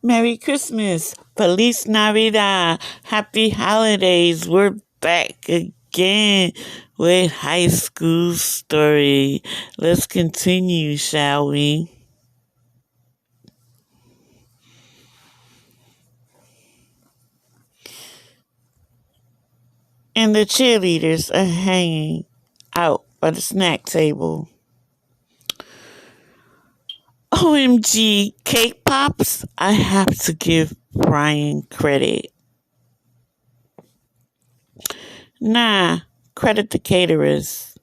Merry Christmas. Feliz Navidad. Happy holidays. We're back again with High School Story. Let's continue, shall we? And the cheerleaders are hanging out by the snack table. OMG, cake pops? I have to give Brian credit. Nah, credit the caterers.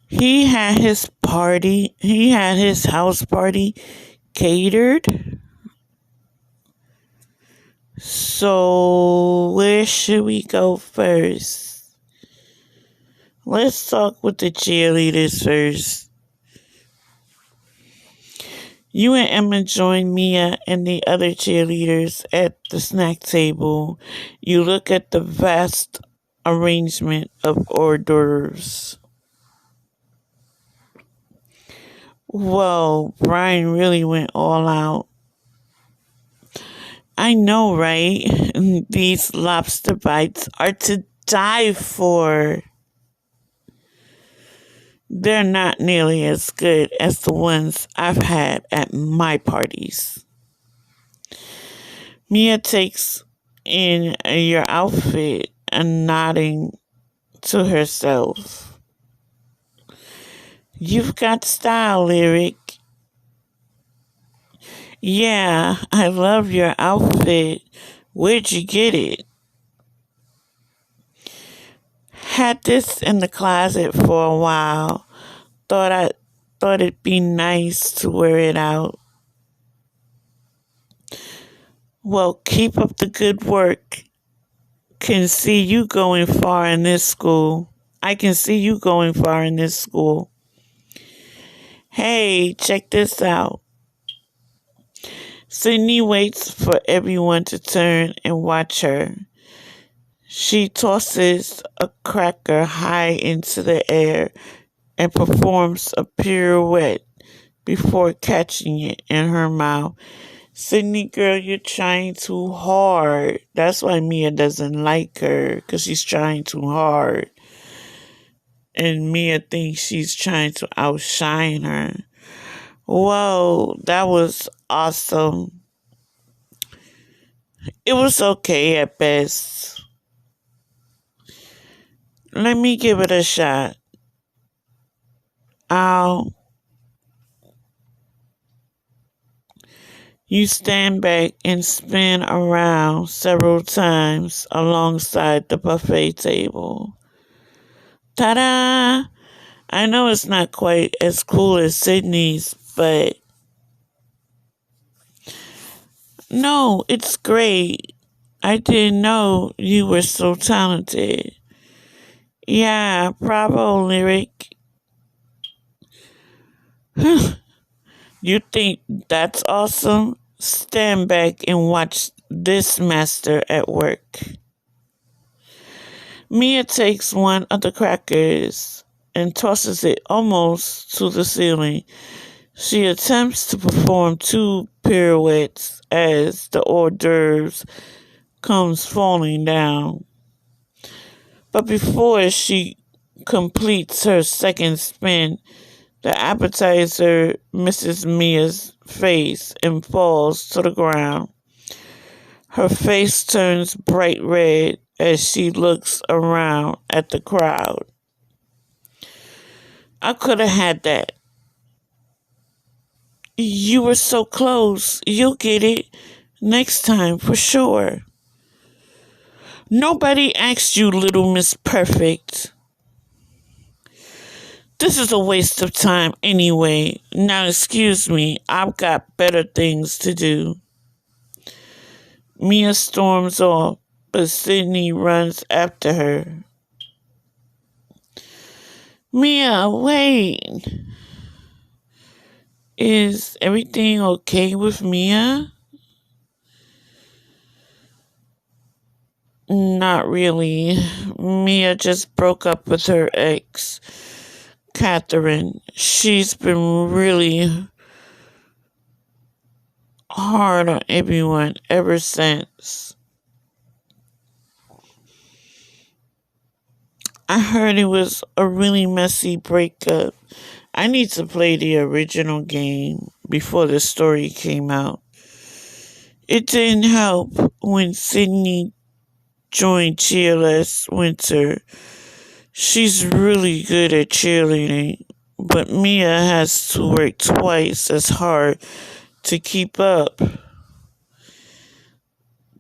He had his house party catered. So, where should we go first? Let's talk with the cheerleaders first. You and Emma join Mia and the other cheerleaders at the snack table. You look at the vast arrangement of hors d'oeuvres. Whoa, Brian really went all out. I know, right? These lobster bites are to die for. They're not nearly as good as the ones I've had at my parties. Mia takes in your outfit and nodding to herself. You've got style, Lyric. Yeah, I love your outfit. Where'd you get it? Had this in the closet for a while. Thought it'd be nice to wear it out. Well, keep up the good work. Can see you going far in this school. I can see you going far in this school. Hey, check this out. Sydney waits for everyone to turn and watch her. She tosses a cracker high into the air and performs a pirouette before catching it in her mouth. Sydney, girl, you're trying too hard. That's why Mia doesn't like her, because she's trying too hard. And Mia thinks she's trying to outshine her. Whoa, that was awesome. It was okay at best. Let me give it a shot. You stand back and spin around several times alongside the buffet table. Ta-da! I know it's not quite as cool as Sydney's, but no, it's great. I didn't know you were so talented. Yeah, bravo, Lyric. You think that's awesome? Stand back and watch this master at work. Mia takes one of the crackers and tosses it almost to the ceiling. She attempts to perform two pirouettes as the hors d'oeuvres comes falling down. But before she completes her second spin, the appetizer misses Mia's face and falls to the ground. Her face turns bright red as she looks around at the crowd. I could have had that. You were so close. You'll get it next time for sure. Nobody asked you, Little Miss Perfect. This is a waste of time anyway. Now excuse me, I've got better things to do. Mia storms off, but Sydney runs after her. Mia, wait. Is everything okay with Mia? Not really. Mia just broke up with her ex, Catherine. She's been really hard on everyone ever since. I heard it was a really messy breakup. I need to play the original game before the story came out. It didn't help when Sydney joined cheer last winter. She's really good at cheerleading, but Mia has to work twice as hard to keep up.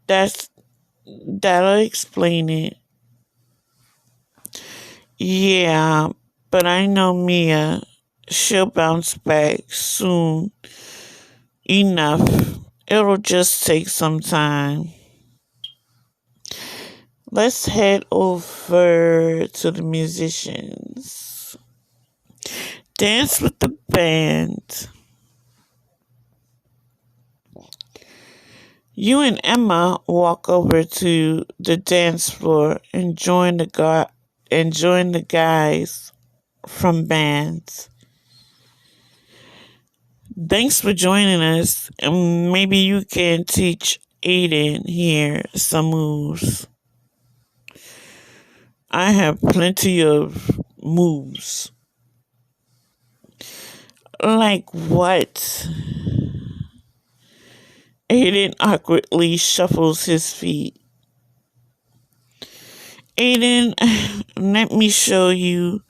That's that'll explain it. Yeah, but I know Mia. She'll bounce back soon enough. It'll just take some time. Let's head over to the musicians. Dance with the band. You and Emma walk over to the dance floor and join the guys from bands. Thanks for joining us, and maybe you can teach Aiden here some moves. I have plenty of moves. Like what? Aiden awkwardly shuffles his feet. Aiden, let me show you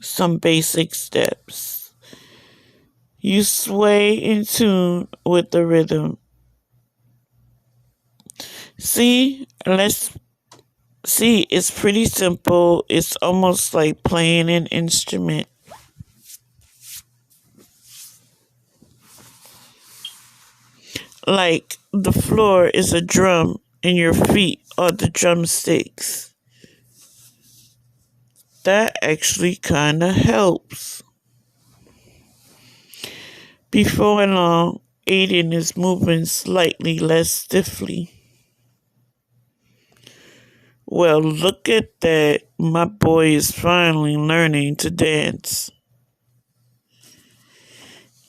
some basic steps. You sway in tune with the rhythm. See, it's pretty simple. It's almost like playing an instrument. Like the floor is a drum and your feet are the drumsticks. That actually kind of helps. Before long, Aiden is moving slightly less stiffly. Well, look at that. My boy is finally learning to dance.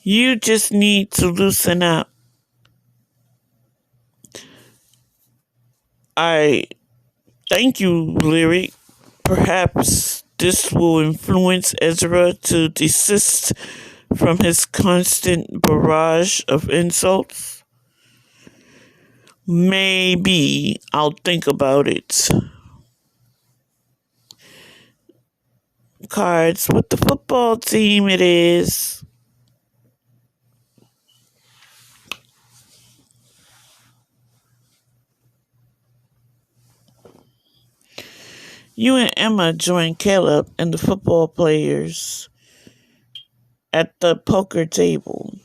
You just need to loosen up. I thank you, Lyric. Perhaps this will influence Ezra to desist from his constant barrage of insults. Maybe I'll think about it. Cards with the football team it is. You and Emma join Caleb and the football players at the poker table.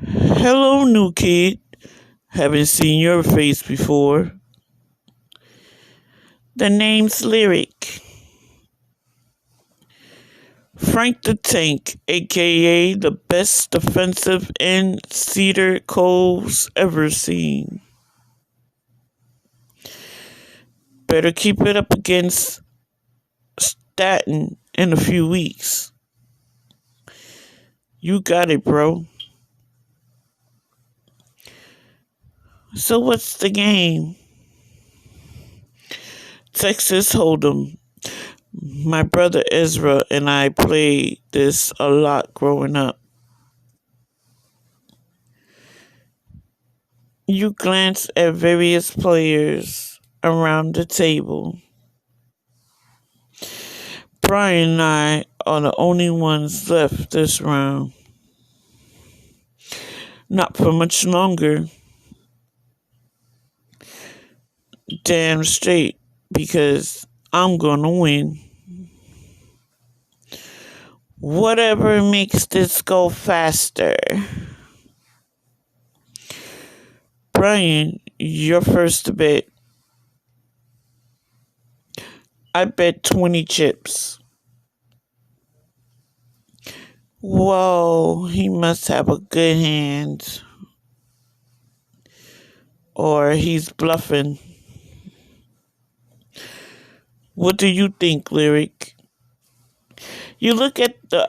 Hello, new kid. Haven't seen your face before. The name's Lyric. Frank the Tank, aka the best defensive end Cedar Cove's ever seen. Better keep it up against Staten in a few weeks. You got it, bro. So what's the game? Texas Hold'em. My brother Ezra and I played this a lot growing up. You glance at various players around the table. Brian and I are the only ones left this round. Not for much longer. Damn straight, because I'm gonna win. Whatever makes this go faster. Brian, you're first to bet. I bet 20 chips. Whoa, he must have a good hand. Or he's bluffing. What do you think, Lyric? You look at the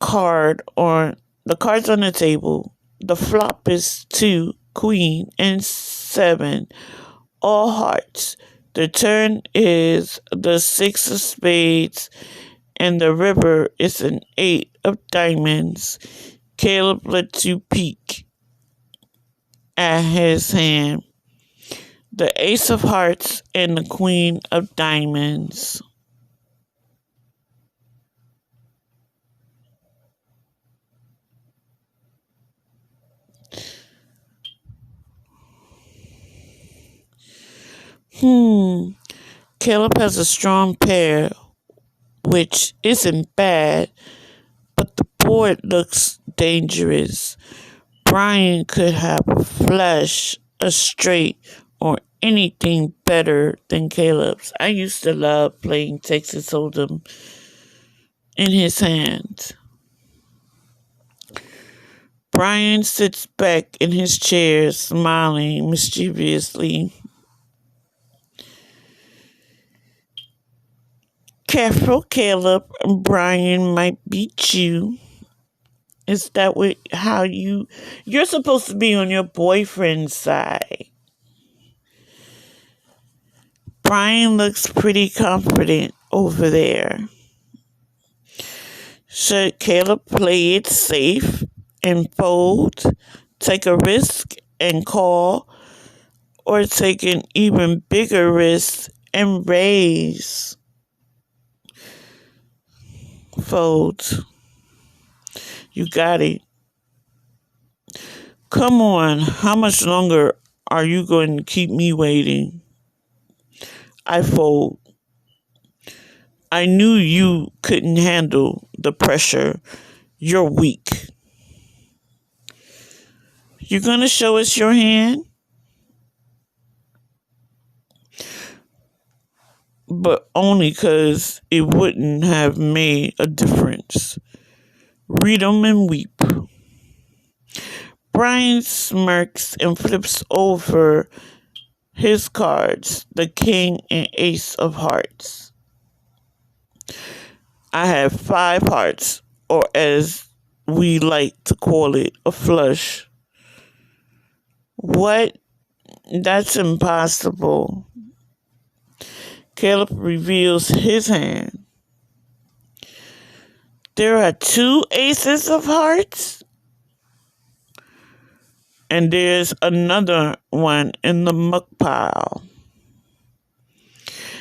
the cards on the table. The flop is 2, queen, and 7, all hearts. The turn is the 6 of spades, and the river is an 8 of diamonds. Caleb lets you peek at his hand. The ace of hearts and the queen of diamonds. Caleb has a strong pair, which isn't bad, but the board looks dangerous. Brian could have a flush, a straight, or anything better than Caleb's. I used to love playing Texas Hold'em in his hands. Brian sits back in his chair, smiling mischievously. Careful, Caleb. Brian might beat you. Is that how you're supposed to be on your boyfriend's side? Brian looks pretty confident over there. Should Caleb play it safe and fold, take a risk and call, or take an even bigger risk and raise? Fold. You got it. Come on, how much longer are you going to keep me waiting? I fold. I knew you couldn't handle the pressure. You're weak. You gonna show us your hand? But only 'cause it wouldn't have made a difference. Read 'em and weep. Brian smirks and flips over his cards, the king and ace of hearts. I have 5 hearts, or as we like to call it, a flush. What? That's impossible. Caleb reveals his hand. There are 2 aces of hearts? And there's another one in the muck pile.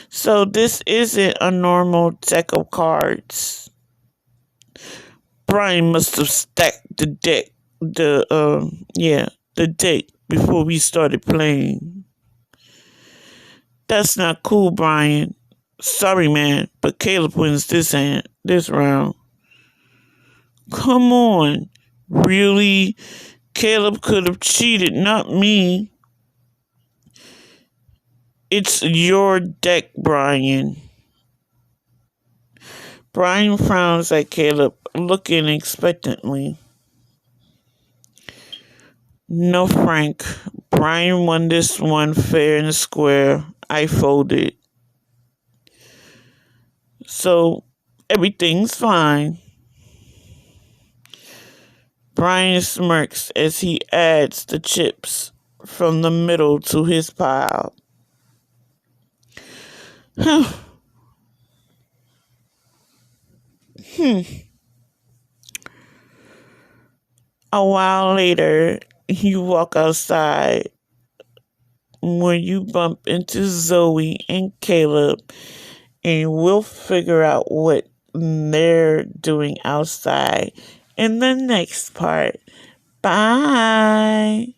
So this isn't a normal deck of cards. Brian must have stacked the deck, the deck before we started playing. That's not cool, Brian. Sorry, man, but Caleb wins this round. Come on. Really? Caleb could have cheated, not me. It's your deck, Brian. Brian frowns at Caleb, looking expectantly. No, Frank. Brian won this one fair and square. I folded. So, everything's fine. Brian smirks as he adds the chips from the middle to his pile. A while later, you walk outside when you bump into Zoe and Caleb, and we'll figure out what they're doing outside in the next part. Bye.